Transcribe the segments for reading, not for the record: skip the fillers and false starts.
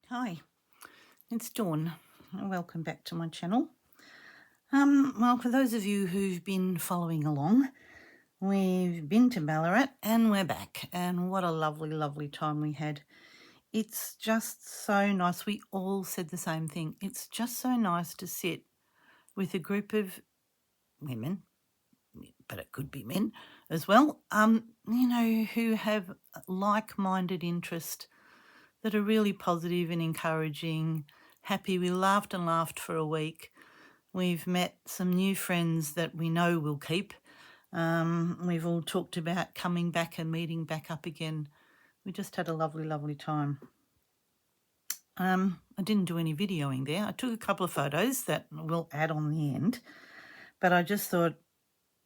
Hi, it's Dawn. Welcome back to my channel. Well, for those of you who've been following along, we've been to Ballarat and we're back. And what a lovely, lovely time we had. It's just so nice. We all said the same thing. It's just so nice to sit with a group of women, but it could be men as well, who have like-minded interest that are really positive and encouraging, happy. We laughed and laughed for a week. We've met some new friends that we know we'll keep. We've all talked about coming back and meeting back up again. We just had a lovely, lovely time. I didn't do any videoing there. I took a couple of photos that we'll add on the end, but I just thought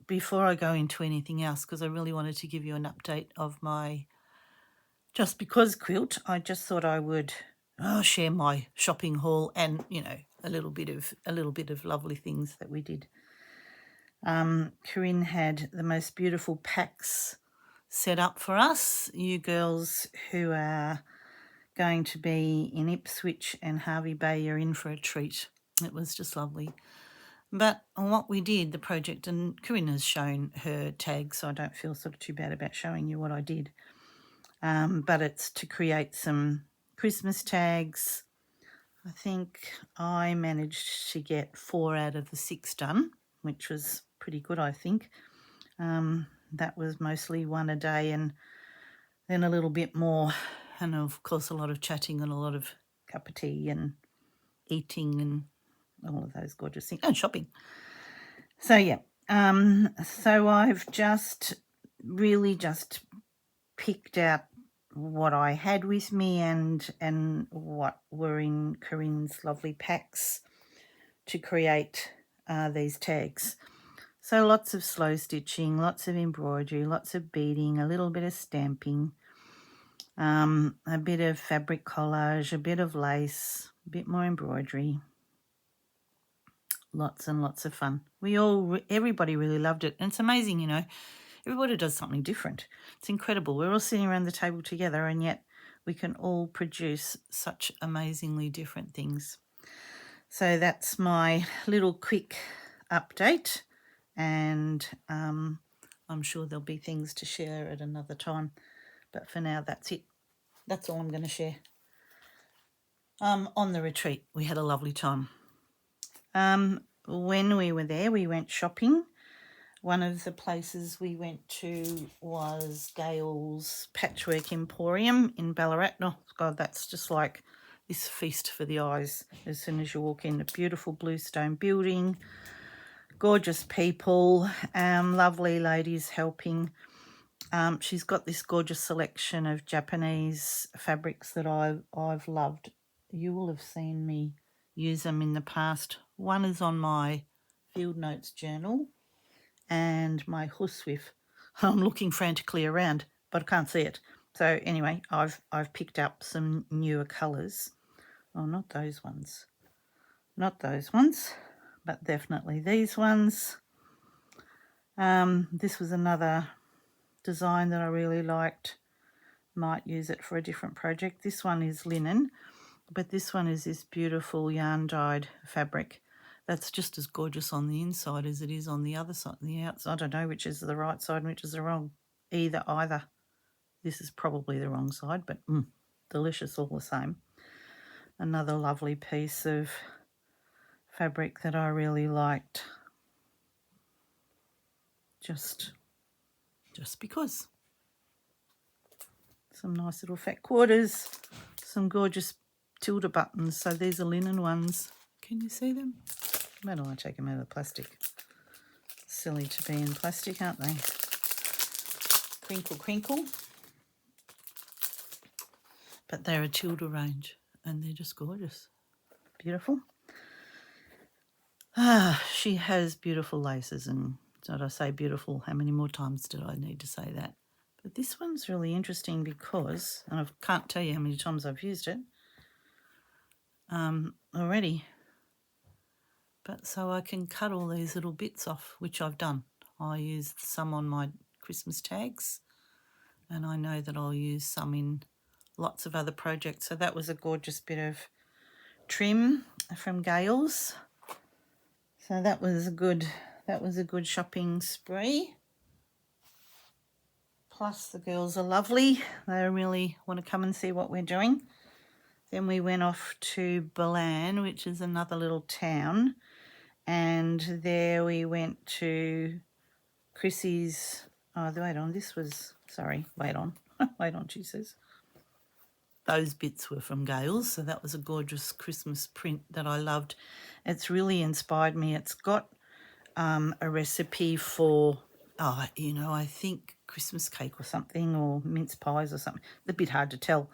before I go into anything else, because I really wanted to give you an update of my Just Because quilt, I just thought I would share my shopping haul and, a little bit of lovely things that we did. Corrine had the most beautiful packs set up for us. You girls who are going to be in Ipswich and Hervey Bay, you're in for a treat. It was just lovely. But what we did, the project, and Corrine has shown her tags, so I don't feel sort of too bad about showing you what I did. But it's to create some Christmas tags. I think I managed to get 4 out of the 6 done, which was pretty good, I think. That was mostly one a day and then a little bit more, and of course a lot of chatting and a lot of cup of tea and eating and all of those gorgeous things, and shopping. So yeah, so I've just really just picked out what I had with me and what were in Corrine's lovely packs to create these tags. So lots of slow stitching, lots of embroidery, lots of beading, a little bit of stamping, a bit of fabric collage, a bit of lace, a bit more embroidery. Lots and lots of fun. Everybody really loved it. And it's amazing, everybody does something different. It's incredible. We're all sitting around the table together and yet we can all produce such amazingly different things. So that's my little quick update, and I'm sure there'll be things to share at another time. But for now, that's it. That's all I'm going to share. On the retreat, we had a lovely time. When we were there, we went shopping. One of the places we went to was Gail's Patchwork Emporium in Ballarat. Oh, God, that's just like this feast for the eyes as soon as you walk in. A beautiful bluestone building, gorgeous people, lovely ladies helping. She's got this gorgeous selection of Japanese fabrics that I've loved. You will have seen me use them in the past. One is on my field notes journal and my horsewhip. I'm looking frantically around, but I can't see it. So anyway, I've picked up some newer colours. Oh, not those ones. Not those ones, but definitely these ones. This was another design that I really liked. Might use it for a different project. This one is linen, but this one is this beautiful yarn dyed fabric that's just as gorgeous on the inside as it is on the other side, the outside. I don't know which is the right side and which is the wrong. Either. This is probably the wrong side, but delicious all the same. Another lovely piece of fabric that I really liked. Just because. Some nice little fat quarters, some gorgeous tilde buttons. So these are linen ones. Can you see them? Why don't I take them out of the plastic? Silly to be in plastic, aren't they? Crinkle, crinkle. But they're a tilde range and they're just gorgeous. Beautiful. She has beautiful laces, and did I say beautiful? How many more times did I need to say that? But this one's really interesting because, and I can't tell you how many times I've used it already. But so I can cut all these little bits off, which I've done. I used some on my Christmas tags, and I know that I'll use some in lots of other projects. So that was a gorgeous bit of trim from Gales. So that was a good shopping spree. Plus the girls are lovely. They really want to come and see what we're doing. Then we went off to Ballarat, which is another little town, and there we went to Chrissy's. Oh, wait on. This was, sorry, wait on. Wait on, she says. Those bits were from Gales, so that was a gorgeous Christmas print that I loved. It's really inspired me. It's got a recipe for, I think Christmas cake or something, or mince pies or something. It's a bit hard to tell,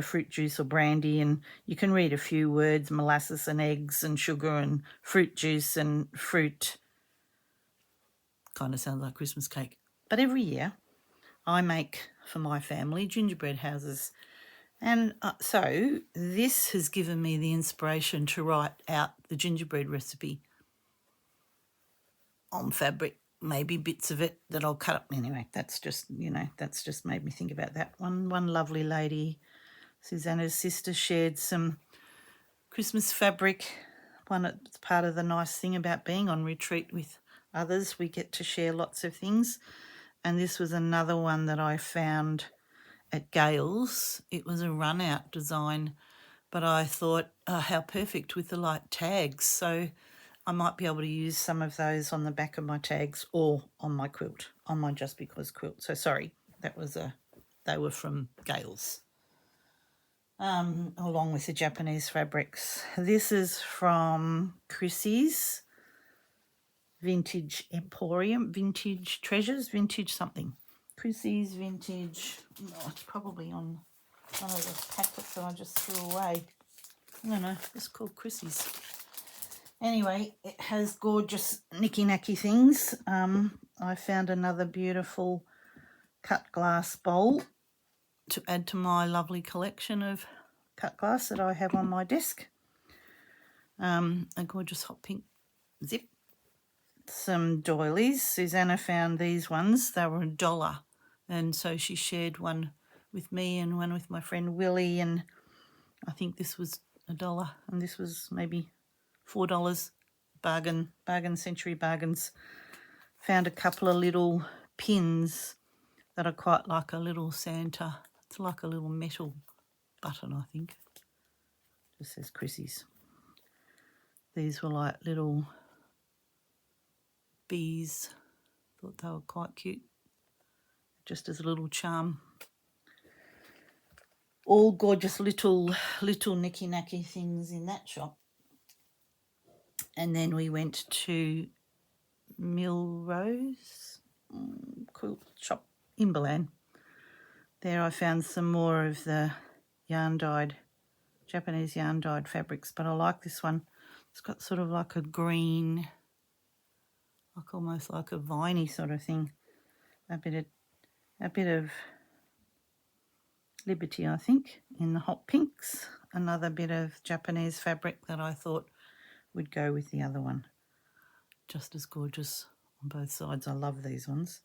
fruit juice or brandy, and you can read a few words: molasses and eggs and sugar and fruit juice and fruit. Kind of sounds like Christmas cake. But every year I make for my family gingerbread houses. And so this has given me the inspiration to write out the gingerbread recipe on fabric, maybe bits of it that I'll cut up. Anyway, that's just made me think about that. One lovely lady, Susanna's sister, shared some Christmas fabric. It's part of the nice thing about being on retreat with others. We get to share lots of things. And this was another one that I found at Gales. It was a run-out design, but I thought, oh, how perfect with the light tags. So I might be able to use some of those on the back of my tags or on my quilt, on my Just Because quilt. So sorry, they were from Gales, along with the Japanese fabrics. This is from Chrissy's Vintage Emporium, Vintage Treasures, Vintage something. Chrissy's Vintage, it's probably on one of those packets that I just threw away. No, it's called Chrissy's. Anyway, it has gorgeous nicky-nacky things. I found another beautiful cut glass bowl to add to my lovely collection of cut glass that I have on my desk. A gorgeous hot pink zip. Some doilies. Susanna found these ones. They were $1. And so she shared one with me and one with my friend Willie. And I think this was $1 and this was maybe $4. Bargain, century bargains. Found a couple of little pins that are quite like a little Santa. It's like a little metal button, I think. Just says Chrissy's. These were like little bees. Thought they were quite cute. Just as a little charm. All gorgeous little nicky-nacky things in that shop. And then we went to Milrose quilt shop in Ballarat. There I found some more of the Japanese yarn-dyed fabrics, but I like this one. It's got sort of like a green, like almost like a viney sort of thing. A bit of Liberty, I think, in the hot pinks. Another bit of Japanese fabric that I thought would go with the other one. Just as gorgeous on both sides. I love these ones.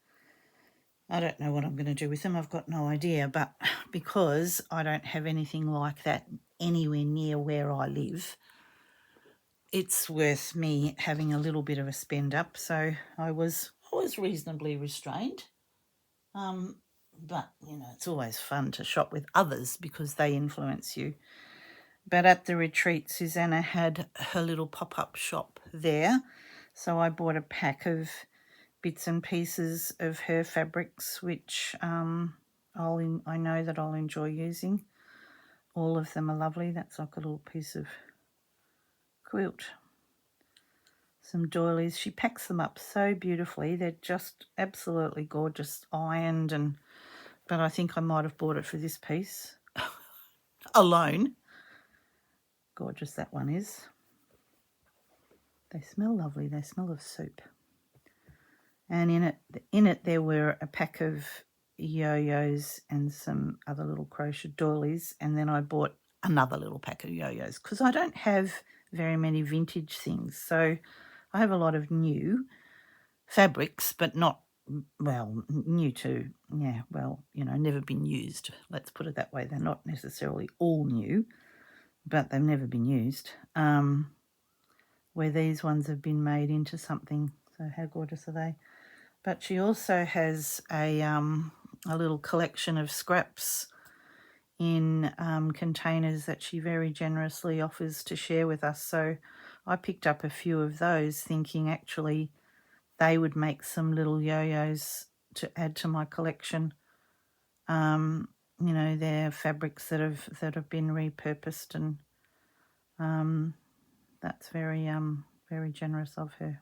I don't know what I'm going to do with them. I've got no idea, but because I don't have anything like that anywhere near where I live, it's worth me having a little bit of a spend up. So I was reasonably restrained. But, it's always fun to shop with others because they influence you. But at the retreat, Susanna had her little pop-up shop there. So I bought a pack of bits and pieces of her fabrics, which I know that I'll enjoy using. All of them are lovely. That's like a little piece of quilt. Some doilies. She packs them up so beautifully. They're just absolutely gorgeous, ironed, but I think I might have bought it for this piece alone. Gorgeous that one is. They smell lovely. They smell of soup. And in it there were a pack of yo-yos and some other little crochet doilies, and then I bought another little pack of yo-yos because I don't have very many vintage things. So I have a lot of new fabrics, but not, well, new to, yeah, well, never been used. Let's put it that way. They're not necessarily all new, but they've never been used. Where these ones have been made into something. So how gorgeous are they? But she also has a little collection of scraps in containers that she very generously offers to share with us. So I picked up a few of those, thinking actually they would make some little yo-yos to add to my collection. You know, they're fabrics that have been repurposed, and that's very generous of her.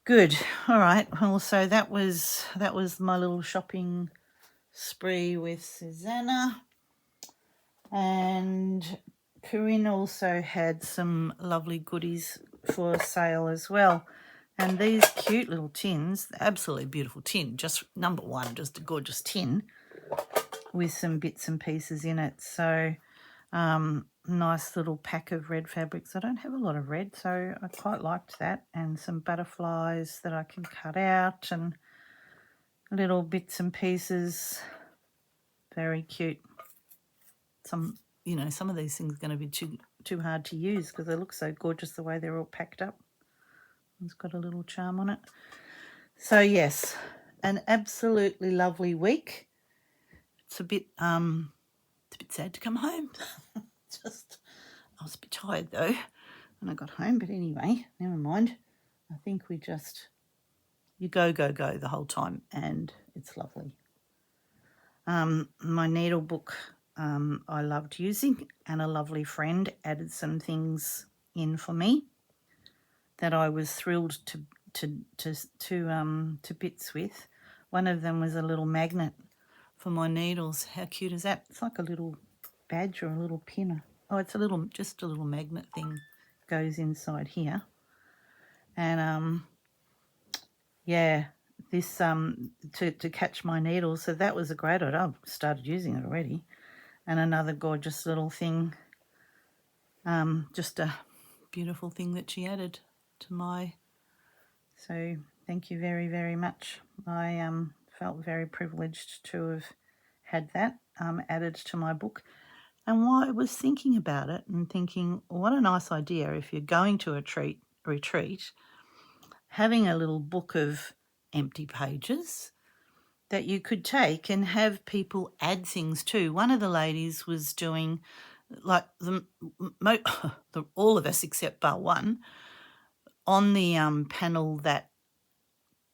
Good. All right. Well, so that was my little shopping spree with Susanna, and Corrine also had some lovely goodies for sale as well. And these cute little tins, absolutely beautiful tin, just number one, just a gorgeous tin with some bits and pieces in it. So nice little pack of red fabrics. I don't have a lot of red, so I quite liked that. And some butterflies that I can cut out and little bits and pieces. Very cute. Some of these things are going to be too hard to use because they look so gorgeous the way they're all packed up. It's got a little charm on it. So yes, an absolutely lovely week. It's a bit sad to come home. I was a bit tired though when I got home, but anyway, never mind. I think you go the whole time, and it's lovely. My needle book I loved using, and a lovely friend added some things in for me that I was thrilled to bits with. One of them was a little magnet for my needles. How cute is that? It's like a little badge or a little pin. Oh, it's just a little magnet thing goes inside here. And yeah, this to catch my needles. So that was a great idea. I've started using it already. And another gorgeous little thing, just a beautiful thing that she added to my. So thank you very, very much. I felt very privileged to have had that added to my book. And while I was thinking about it and thinking, what a nice idea if you're going to a retreat, having a little book of empty pages that you could take and have people add things to. One of the ladies was doing, like all of us except bar one, on the panel that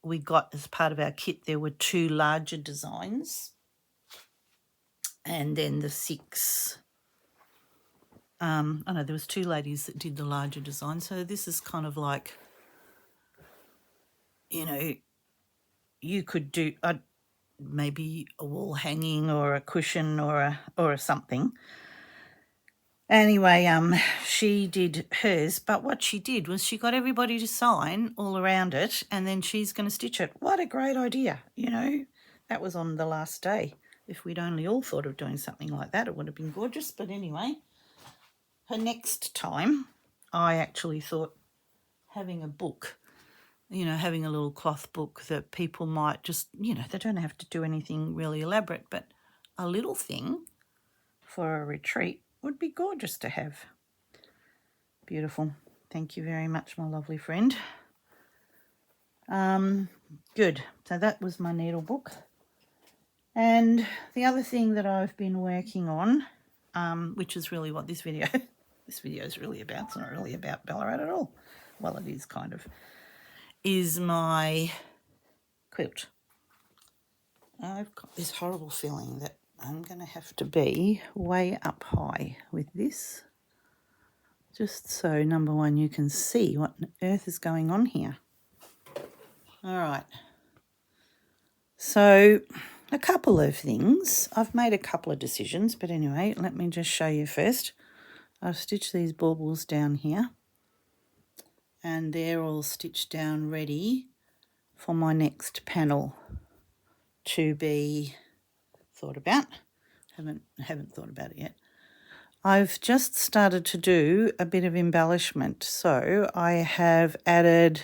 we got as part of our kit, there were 2 larger designs, and then the 6. There was 2 ladies that did the larger design. So this is kind of like, you could do maybe a wall hanging or a cushion or a something. Anyway, she did hers, but what she did was she got everybody to sign all around it, and then she's going to stitch it. What a great idea, That was on the last day. If we'd only all thought of doing something like that, it would have been gorgeous. But anyway, her next time, I actually thought having a book, having a little cloth book that people might just, they don't have to do anything really elaborate, but a little thing for a retreat would be gorgeous to have. Beautiful. Thank you very much, my lovely friend. Good. So that was my needle book. And the other thing that I've been working on, which is really what this video is really about. It's not really about Ballarat at all. Well, it is kind of. Is my quilt. I've got this horrible feeling that I'm going to have to be way up high with this, just so, number one, you can see what on earth is going on here. All right. So a couple of things. I've made a couple of decisions, but anyway, let me just show you first. I've stitched these baubles down here, and they're all stitched down ready for my next panel to be thought about. Haven't thought about it yet. I've just started to do a bit of embellishment. So I have added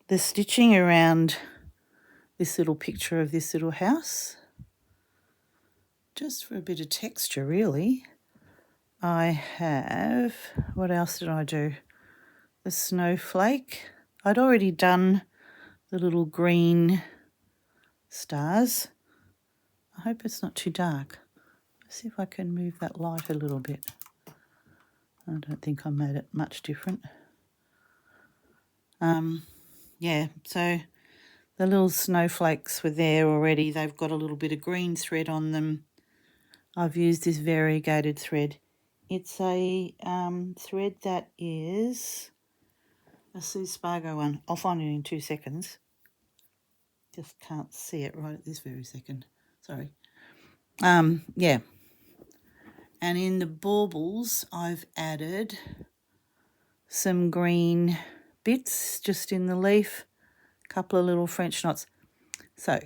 the stitching around this little picture of this little house. just for a bit of texture really, I have, what else did I do? The snowflake. I'd already done the little green stars. I hope it's not too dark. Let's see if I can move that light a little bit. I don't think I made it much different. Yeah, so the little snowflakes were there already. They've got a little bit of green thread on them. I've used this variegated thread. It's a thread that is a Sue Spargo one. I'll find it in 2 seconds. Just can't see it right at this very second. Sorry. Yeah. And in the baubles, I've added some green bits just in the leaf, a couple of little French knots. So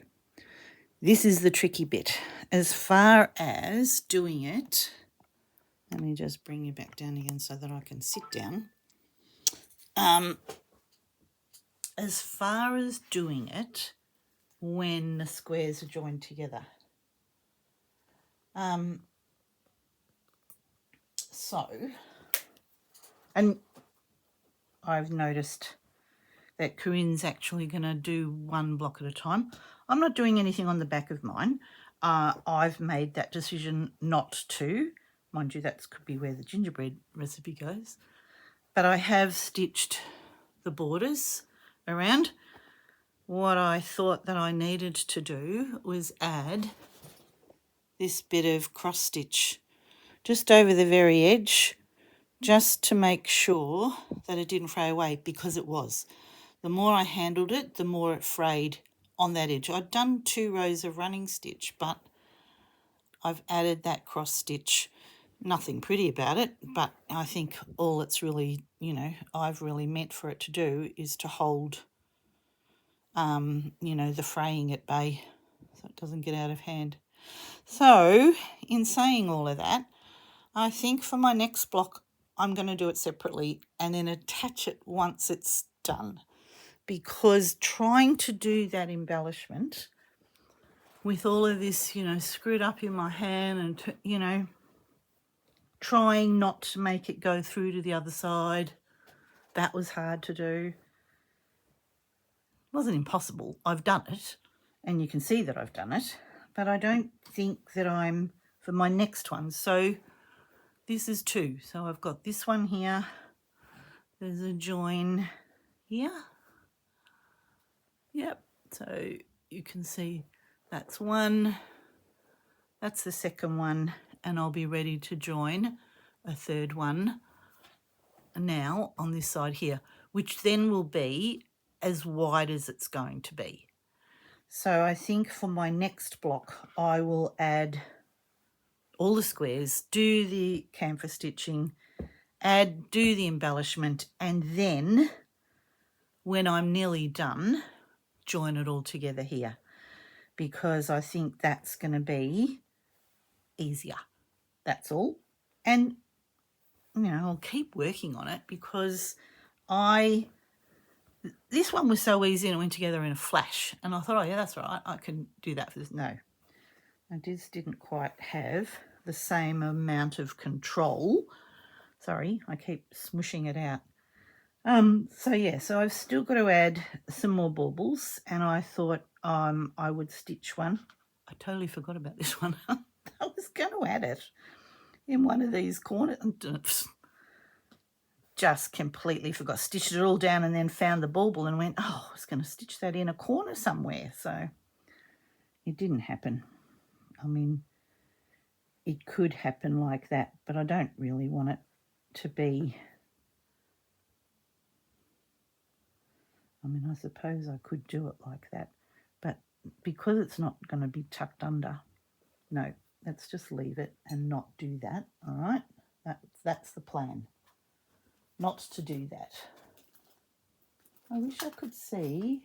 this is the tricky bit. As far as doing it, let me just bring you back down again so that I can sit down. As far as doing it when the squares are joined together. And I've noticed that Corrine's actually going to do one block at a time. I'm not doing anything on the back of mine. I've made that decision not to. Mind you, that could be where the gingerbread recipe goes. But I have stitched the borders around. What I thought that I needed to do was add this bit of cross stitch just over the very edge, just to make sure that it didn't fray away, because it was. The more I handled it, the more it frayed on that edge. I'd done 2 rows of running stitch, but I've added that cross stitch. Nothing pretty about it, but I think all it's really, I've really meant for it to do is to hold, the fraying at bay so it doesn't get out of hand. So in saying all of that, I think for my next block, I'm going to do it separately and then attach it once it's done. Because trying to do that embellishment with all of this, screwed up in my hand and, trying not to make it go through to the other side, that was hard to do. It wasn't impossible. I've done it, and you can see that I've done it, but I don't think that I'm for my next one. So this is 2. So I've got this one here. There's a join here. Yep. So you can see that's 1. That's the second one, and I'll be ready to join a 3rd one now on this side here, which then will be as wide as it's going to be. So I think for my next block, I will add all the squares, do the camphor stitching, do the embellishment, and then when I'm nearly done, join it all together here, because I think that's going to be easier. That's all. And, I'll keep working on it, because this one was so easy and it went together in a flash. And I thought, oh, yeah, that's right. I can do that for this. No, I just didn't quite have the same amount of control. Sorry, I keep smushing it out. So I've still got to add some more baubles, and I thought I would stitch one. I totally forgot about this one. I was going to add it in one of these corners. Just completely forgot. Stitched it all down and then found the bauble and went, oh, I was going to stitch that in a corner somewhere. So it didn't happen. I mean, it could happen like that, but I don't really want it to be. I mean, I suppose I could do it like that, but because it's not going to be tucked under, no, let's just leave it and not do that, all right? That's the plan, not to do that. I wish I could see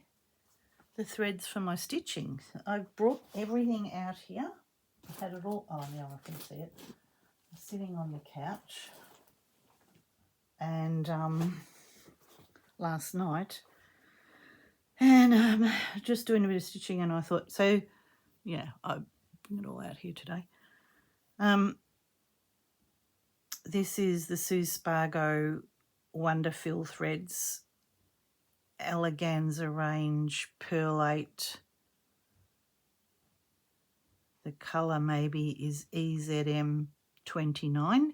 the threads for my stitching. I've brought everything out here. I had it all, oh, now I can see it. I'm sitting on the couch, and last night, and just doing a bit of stitching, and I thought, so yeah, I bring it all out here today. This is the Sue Spargo Wonderfill Threads Eleganza range Pearlate. The colour maybe is EZM29.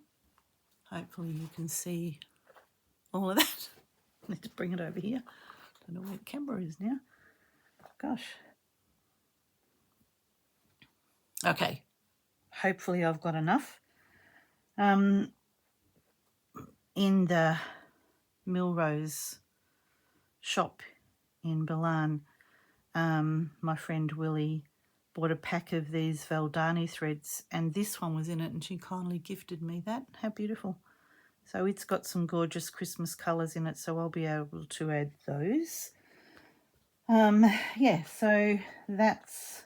Hopefully you can see all of that. Let's bring it over here. Don't know where the camera is now. Gosh. Okay. Hopefully I've got enough. In the Milrose shop in Ballarat, my friend Willie bought a pack of these Valdani threads, and this one was in it, and she kindly gifted me that. How beautiful. So it's got some gorgeous Christmas colours in it, so I'll be able to add those. Yeah, so that's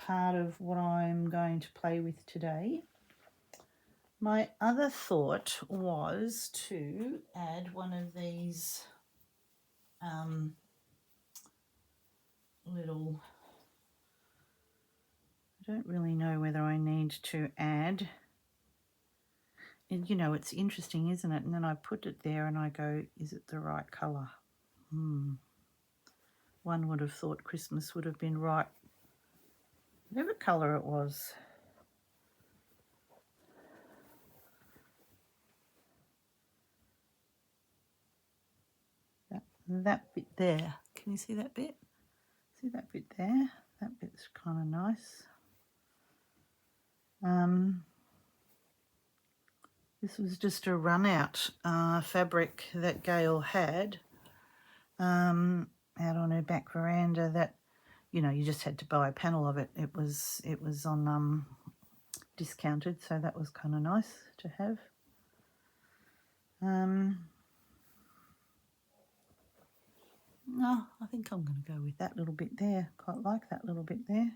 part of what I'm going to play with today. My other thought was to add one of these little, I don't really know whether I need to add, and you know, it's interesting, isn't it? And then I put it there and I go, is it the right colour? One would have thought Christmas would have been right, whatever colour it was. That bit there, can you see that bit? See that bit there? That bit's kind of nice. This was just a run out fabric that Gail had out on her back veranda that, you know, you just had to buy a panel of it. It was on discounted, so that was kind of nice to have. No, I think I'm going to go with that little bit there. Quite like that little bit there.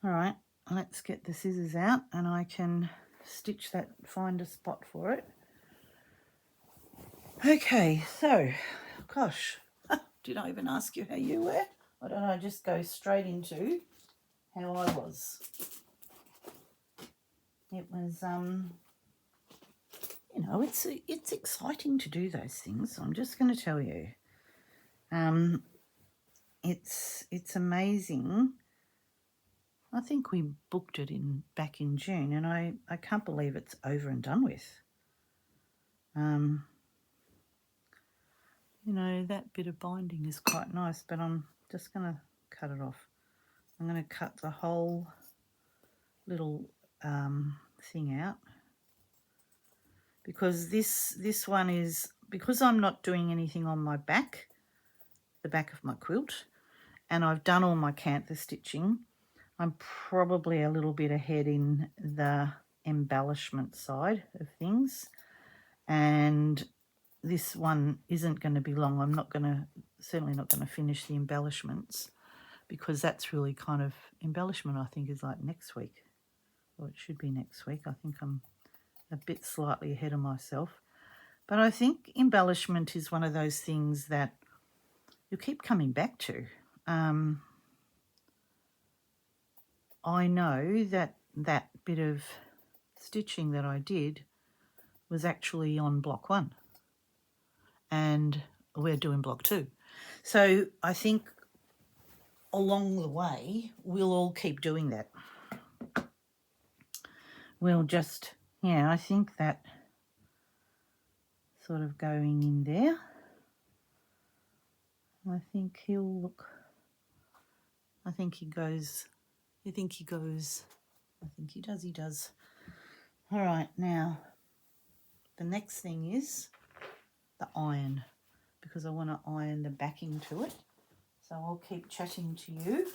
All right, let's get the scissors out and I can stitch that, find a spot for it. Okay, so, gosh, did I even ask you how you were? Why don't I just go straight into how I was? It was, you know, it's exciting to do those things. I'm just going to tell you. It's amazing. I think we booked it back in June, and I can't believe it's over and done with. You know, that bit of binding is quite nice, but I'm just going to cut it off. I'm going to cut the whole little thing out, because this one is, because I'm not doing anything on my back, the back of my quilt, and I've done all my cantha stitching, I'm probably a little bit ahead in the embellishment side of things, and this one isn't going to be long. I'm certainly not going to finish the embellishments, because that's really kind of, embellishment I think is like next week, or it should be next week. I think I'm a bit slightly ahead of myself, but I think embellishment is one of those things that you keep coming back to. I know that bit of stitching that I did was actually on block 1, and we're doing block 2. So I think along the way we'll all keep doing that. We'll just, yeah, I think that sort of going in there. I think he'll look, I think he goes, I think he does. All right, now the next thing is the iron, because I want to iron the backing to it. So I'll keep chatting to you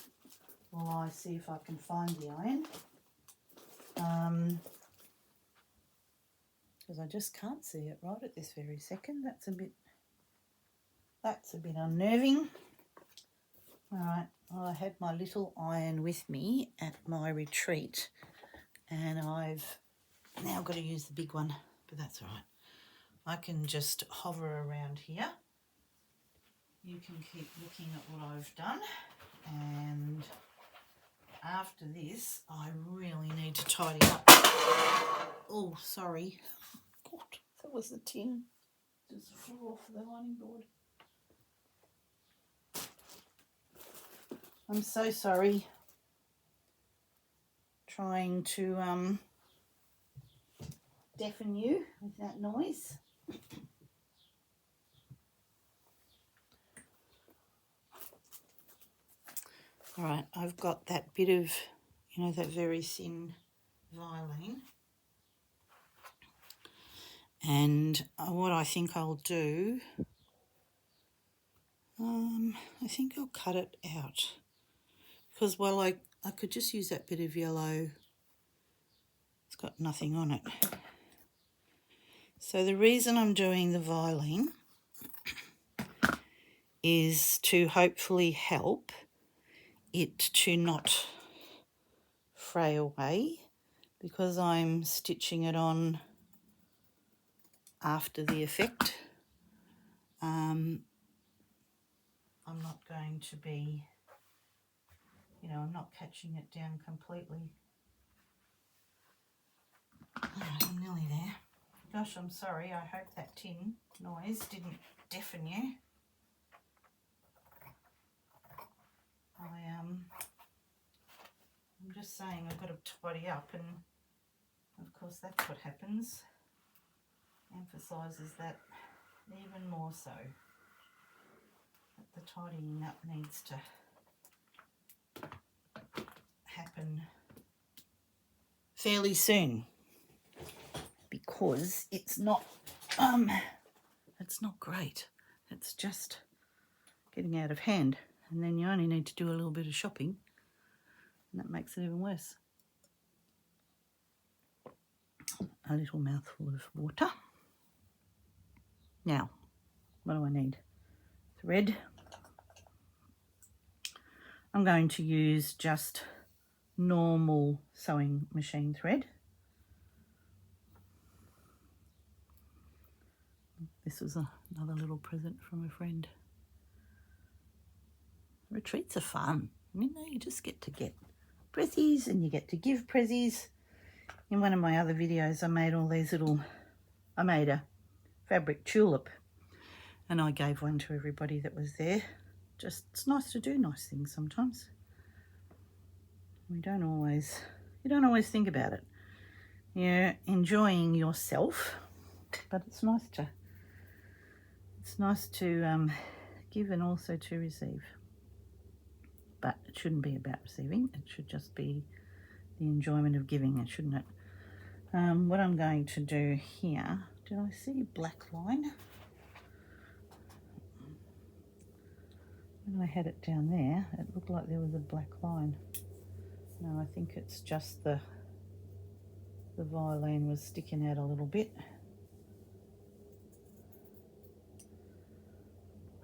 while I see if I can find the iron. Because I just can't see it right at this very second. That's a bit unnerving. All right, well, I had my little iron with me at my retreat, and I've now got to use the big one, but that's all right. I can just hover around here. You can keep looking at what I've done, and after this, I really need to tidy up. Oh, sorry. God, that was the tin. Just flew off the lining board. I'm so sorry. Trying to deafen you with that noise. All right, I've got that bit of, you know, that very thin Vilene. And what I think I'll do, I think I'll cut it out. Because, well, I could just use that bit of yellow. It's got nothing on it. So the reason I'm doing the Vilene is to hopefully help it to not fray away, because I'm stitching it on after the effect. I'm not going to be, you know, I'm not catching it down completely. All right, I'm nearly there. Gosh, I'm sorry. I hope that tin noise didn't deafen you. I'm just saying I've got to tidy up, and of course that's what happens. Emphasises that even more so. That the tidying up needs to happen fairly soon, because it's not great. It's just getting out of hand, and then you only need to do a little bit of shopping, and that makes it even worse. A little mouthful of water. Now, what do I need? Thread. I'm going to use just normal sewing machine thread. This was another little present from a friend. Retreats are fun. You know, you just get prezzies, and you get to give prezzies. In one of my other videos, I made I made a fabric tulip, and I gave one to everybody that was there. Just, it's nice to do nice things sometimes. You don't always think about it. You're enjoying yourself, but it's nice to give and also to receive. But it shouldn't be about receiving. It should just be the enjoyment of giving, shouldn't it? What I'm going to do here, did I see black line? When I had it down there, it looked like there was a black line. No, I think it's just the Vilene was sticking out a little bit.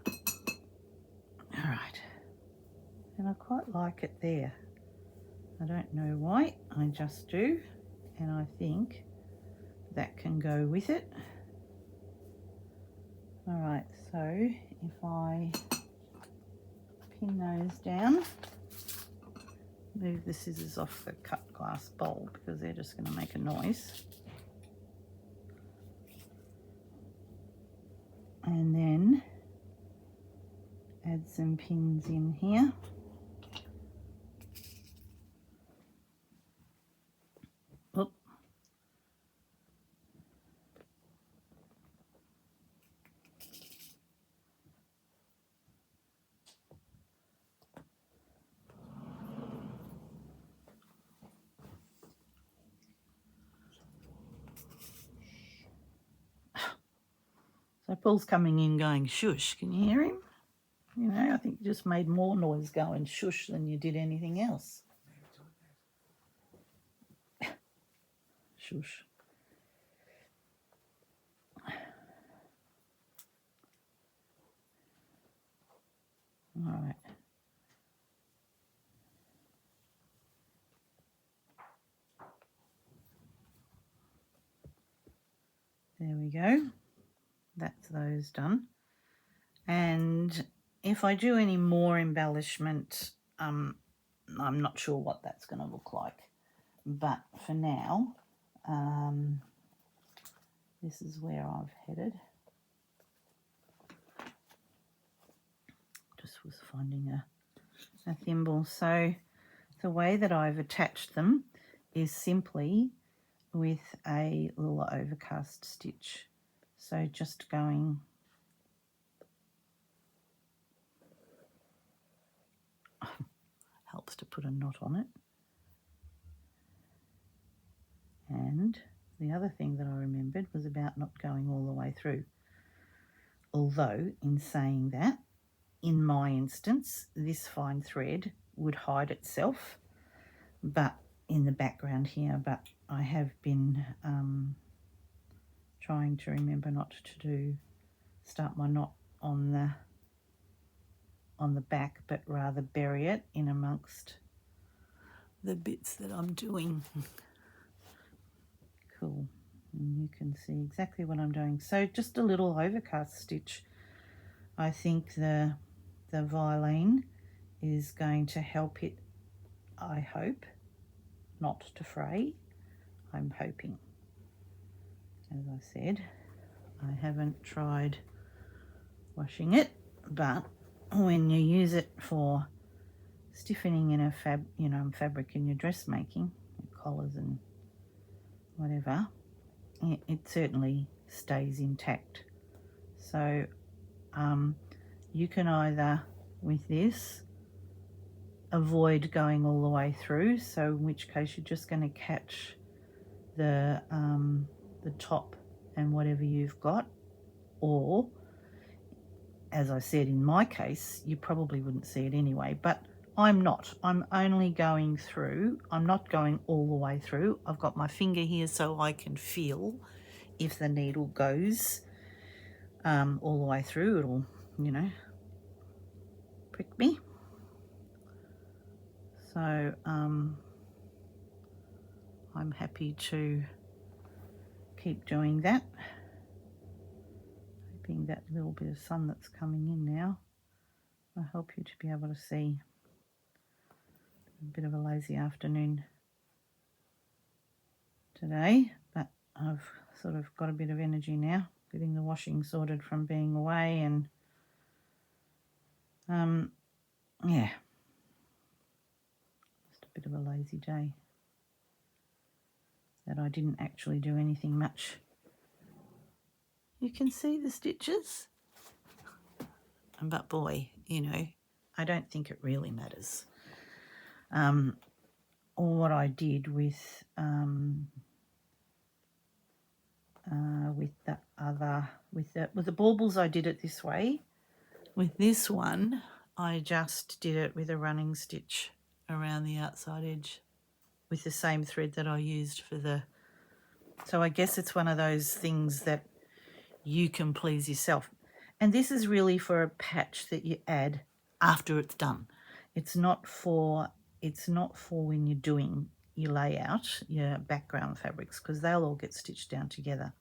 All right, and I quite like it there. I don't know why, I just do, and I think that can go with it. All right, so if I pin those down, move the scissors off the cut glass bowl because they're just going to make a noise. And then add some pins in here. Oop. So Paul's coming in going shush. Can you hear him? You know, I think you just made more noise going shush than you did anything else. Shush. All right. There we go. That's those done. And if I do any more embellishment, I'm not sure what that's going to look like. But for now, this is where I've headed. Just was finding a thimble. So the way that I've attached them is simply with a little overcast stitch. So just going helps to put a knot on it. And the other thing that I remembered was about not going all the way through. Although, in saying that, in my instance, this fine thread would hide itself, but in the background here, but I have been trying to remember not to start my knot on the back, but rather bury it in amongst the bits that I'm doing. Cool. And you can see exactly what I'm doing. So just a little overcast stitch. I think the Vilene is going to help it, I hope, not to fray. I'm hoping. As I said, I haven't tried washing it, but when you use it for stiffening in a fabric in your dressmaking, collars and whatever, it certainly stays intact. So you can either, with this, avoid going all the way through, so in which case you're just going to catch the top and whatever you've got, or, as I said, in my case, you probably wouldn't see it anyway, but I'm not. I'm only going through. I'm not going all the way through. I've got my finger here so I can feel if the needle goes all the way through. It'll, prick me. So I'm happy to keep doing that. Hoping that little bit of sun that's coming in now will help you to be able to see. A bit of a lazy afternoon today, but I've sort of got a bit of energy now, getting the washing sorted from being away, and yeah, just a bit of a lazy day that I didn't actually do anything much. You can see the stitches, but boy, I don't think it really matters. Or what I did with the baubles, I did it this way. With this one, I just did it with a running stitch around the outside edge with the same thread that I used for the. So I guess it's one of those things that you can please yourself. And this is really for a patch that you add after it's done. It's not for when you're doing your layout, your background fabrics, because they'll all get stitched down together.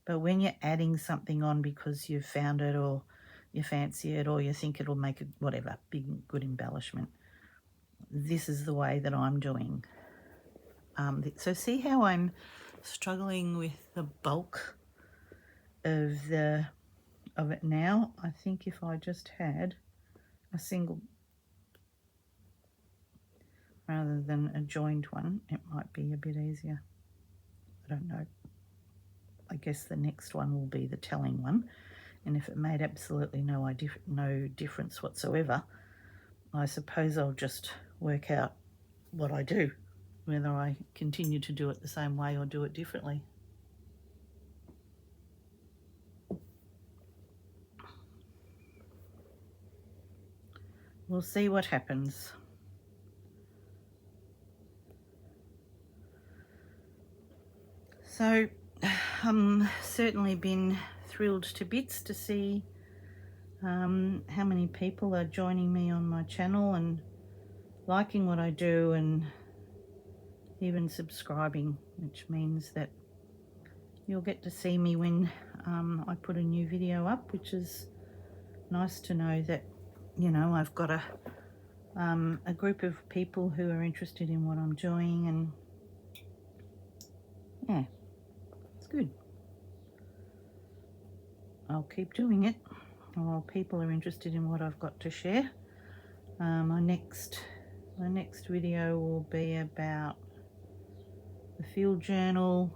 But when you're adding something on because you've found it, or you fancy it, or you think it'll make it whatever, big good embellishment, this is the way that I'm doing. So see how I'm struggling with the bulk of it now? I think if I just had a single rather than a joined one, it might be a bit easier. I don't know. I guess the next one will be the telling one, and if it made absolutely no difference whatsoever, I suppose I'll just work out what I do, whether I continue to do it the same way or do it differently. We'll see what happens. So certainly been thrilled to bits to see how many people are joining me on my channel and liking what I do, and even subscribing, which means that you'll get to see me when I put a new video up, which is nice to know that I've got a group of people who are interested in what I'm doing, and yeah, it's good. I'll keep doing it while people are interested in what I've got to share. My next video will be about the field journal,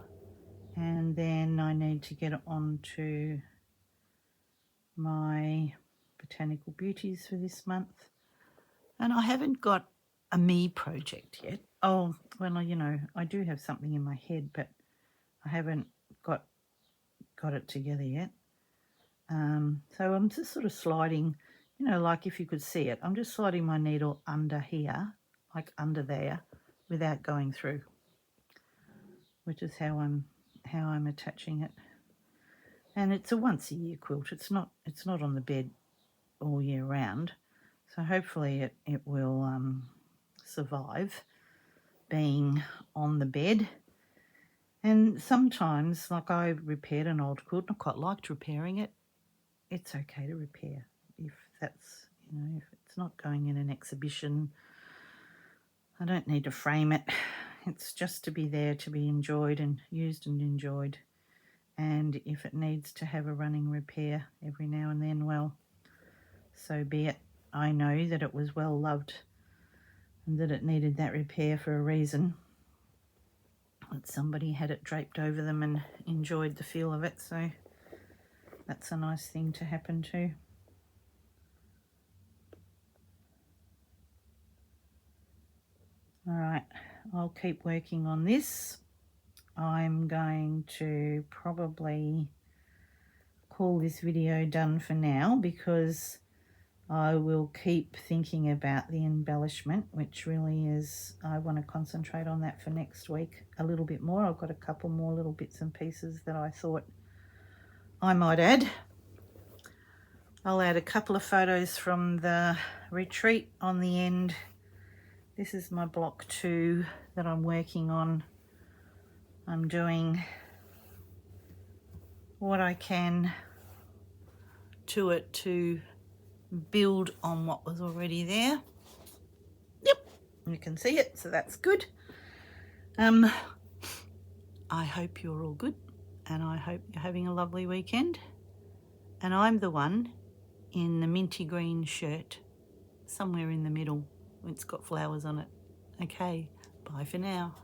and then I need to get on to my botanical beauties for this month. And I haven't got a me project yet. Oh, well, you know, I do have something in my head, but I haven't got it together yet. So I'm just sort of sliding, you know, like if you could see it, I'm just sliding my needle under here, like under there, without going through, which is how I'm attaching it. And it's a once a year quilt. It's not on the bed all year round, so hopefully it will survive being on the bed. And sometimes, like I repaired an old quilt, and I quite liked repairing it. It's okay to repair if that's, you know, if it's not going in an exhibition. I don't need to frame it. It's just to be there, to be enjoyed and used and enjoyed. And if it needs to have a running repair every now and then, well, so be it. I know that it was well loved and that it needed that repair for a reason. That somebody had it draped over them and enjoyed the feel of it, so that's a nice thing to happen too. All right, I'll keep working on this. I'm going to probably call this video done for now, because I will keep thinking about the embellishment, which really is, I want to concentrate on that for next week a little bit more. I've got a couple more little bits and pieces that I thought I might add. I'll add a couple of photos from the retreat on the end. This is my block 2 that I'm working on. I'm doing what I can to it to build on what was already there. Yep, you can see it, so that's good. I hope you're all good, and I hope you're having a lovely weekend. And I'm the one in the minty green shirt, somewhere in the middle. It's got flowers on it. Okay, bye for now.